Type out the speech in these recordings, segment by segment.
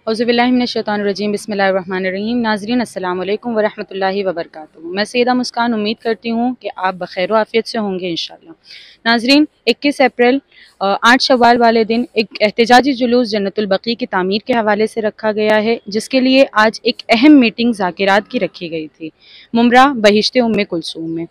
औज़ुबिल्लाहिमिनश्शैतानिर्रजीम बिस्मिल्लाहिर्रहमानिर्रहीम। नाज़रीन अस्सलाम वालेकुम वरहमतुल्लाहि वबरकातुहू। मैं सैयदा मुस्कान उम्मीद करती हूँ कि आप बखैर आफ़ियत से होंगे इंशाअल्लाह। नाज़रीन 21 अप्रैल 8 शव्वाल वाले दिन एक एहतजाजी जुलूस जन्नतुल बकी की तामीर के हवाले से रखा गया है, जिसके लिए आज एक अहम मीटिंग ज़ाकिरात की रखी गई थी मुमरा बहिश्ते उम्मे कुलसूम में।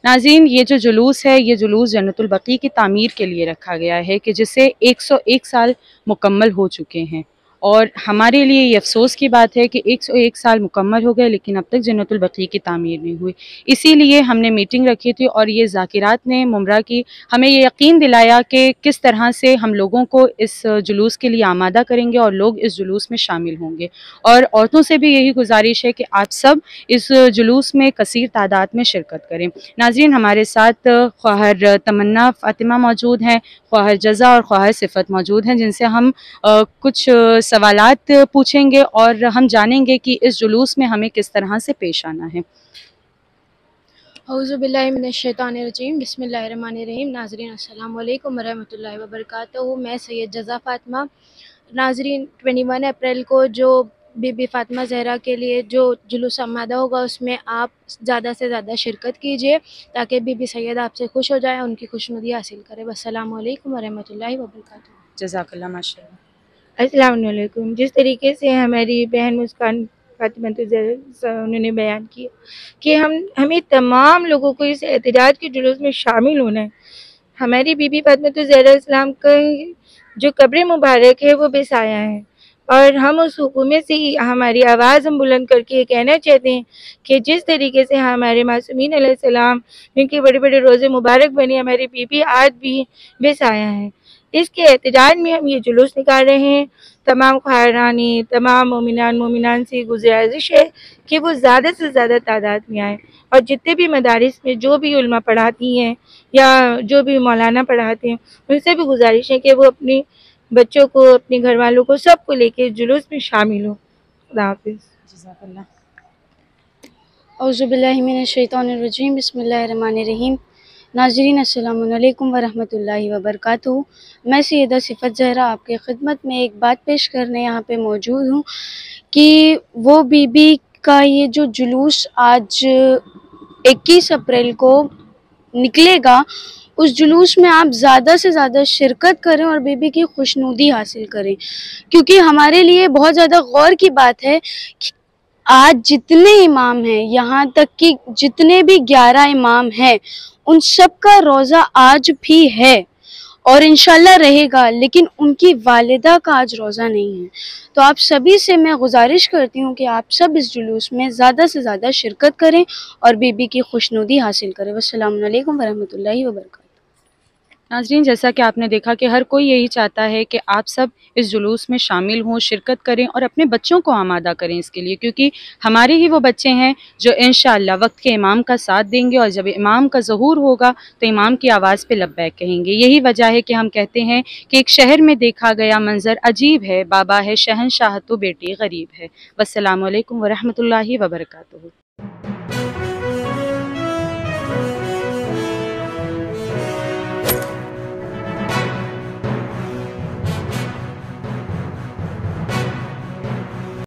नाज़रीन ये जो जुलूस है, ये जुलूस जन्नतुल बकी की तामीर के लिए रखा गया है कि जिसे 101 साल मुकम्मल हो चुके हैं। और हमारे लिए ये अफ़सोस की बात है कि 101 साल मुकम्मल हो गए लेकिन अब तक जन्नतुल बकी की तामीर नहीं हुई। इसीलिए हमने मीटिंग रखी थी और ये ज़ाकिरात ने मुमरा की हमें ये यकीन दिलाया कि किस तरह से हम लोगों को इस जुलूस के लिए आमादा करेंगे और लोग इस जुलूस में शामिल होंगे। और औरतों से भी यही गुजारिश है कि आप सब इस जुलूस में कसीर तादाद में शिरकत करें। नाज़रीन हमारे साथ ख्वाहर तमन्ना फ़ातिमा मौजूद हैं, ख्वाहर जज़ा और ख्वाहर सिफ़त मौजूद हैं, जिनसे हम कुछ सवालात पूछेंगे और हम जानेंगे कि इस जुलूस में हमें किस तरह से पेश आना है। औज़ुबिल्लाहिमिनश्शैतानिर्रजीम बिस्मिल्लाहिर्रहमानिर्रहीम। नाज़रीन अस्सलाम वालेकुम वरहमतुल्लाहि वबरकातुहू। मैं सैयद जज़ा फ़ातिमा। नाज़रीन 21 अप्रैल को जो बीबी फ़ातिमा ज़हरा के लिए जो जुलूस आमादा होगा उसमें आप ज़्यादा से ज़्यादा शिरकत कीजिए ताकि बीबी सैयद आपसे खुश हो जाए, उनकी खुशनुदी हासिल करें। अस्सलाम वालेकुम वरहमतुल्लाहि वबरकातुहू। जज़ाकल्लाह माशाअल्लाह। अस्सलाम वालेकुम। जिस तरीके से हमारी बहन मुस्कान फ़ातिमा उन्होंने बयान किया कि हमें तमाम लोगों को इस एहतजाज के जुलूस में शामिल होना है। हमारी बीबी फ़ातिमा ज़हरा इस्लाम का जो कब्र मुबारक है वो बेसाया है और हम उस हुकूमत से ही हमारी आवाज़ हम बुलंद करके ये कहना चाहते हैं कि जिस तरीके से हमारे मासूमीन अलैहिस्सलाम जिनके बड़े बड़े रोज़े मुबारक बने, हमारी बीबी आज भी बेसाया है। इसके एहतजाज में हम ये जुलूस निकाल रहे हैं। तमाम ख़ायरानी, तमाम मोमिनान से गुज़ारिश है कि वो ज़्यादा से ज़्यादा तादाद में आएँ और जितने भी मदारिस में जो भी उलमा पढ़ाती हैं या जो भी मौलाना पढ़ाते हैं, उनसे भी गुज़ारिश है कि वो अपने बच्चों को, अपने घर वालों को, सबको लेके जुलूस में शामिल हो। खुदा हाफ़िज़। जज़ाकल्लाह। औज़ुबिल्लाहिमिनश्शैतानिर्रजीम बिस्मिल्लाहिर्रहमानिर्रहीम। नाज़रीन अस्सलामु अलैकुम वरहमतुल्लाहि वबरकातुहू। मैं सैयदा सिफ़त ज़हरा आपकी खिदमत में एक बात पेश करने यहाँ पे मौजूद हूँ कि वो बीबी का ये जो जुलूस आज 21 अप्रैल को निकलेगा, उस जुलूस में आप ज़्यादा से ज़्यादा शिरकत करें और बीबी की खुशनुदी हासिल करें, क्योंकि हमारे लिए बहुत ज़्यादा गौर की बात है कि आज जितने इमाम हैं, यहाँ तक कि जितने भी 11 इमाम हैं, उन सब का रोज़ा आज भी है और इंशाल्लाह रहेगा, लेकिन उनकी वालिदा का आज रोज़ा नहीं है। तो आप सभी से मैं गुजारिश करती हूँ कि आप सब इस जुलूस में ज़्यादा से ज़्यादा शिरकत करें और बीबी की खुशनुदी हासिल करें। वस्सलामु अलैकुम वरहमतुल्लाहि वबरकातुहू। नाज़रीन जैसा कि आपने देखा कि हर कोई यही चाहता है कि आप सब इस जुलूस में शामिल हों, शिरकत करें और अपने बच्चों को आमादा करें इसके लिए, क्योंकि हमारे ही वो बच्चे हैं जो इंशाअल्लाह वक्त के इमाम का साथ देंगे और जब इमाम का ज़हूर होगा तो इमाम की आवाज़ पे लब्बैक कहेंगे। यही वजह है कि हम कहते हैं कि एक शहर में देखा गया मंजर अजीब है, बाबा है शहंशाह तो बेटी गरीब है। वस्सलामु अलैकुम वरहमतुल्लाहि वबरकातुहू।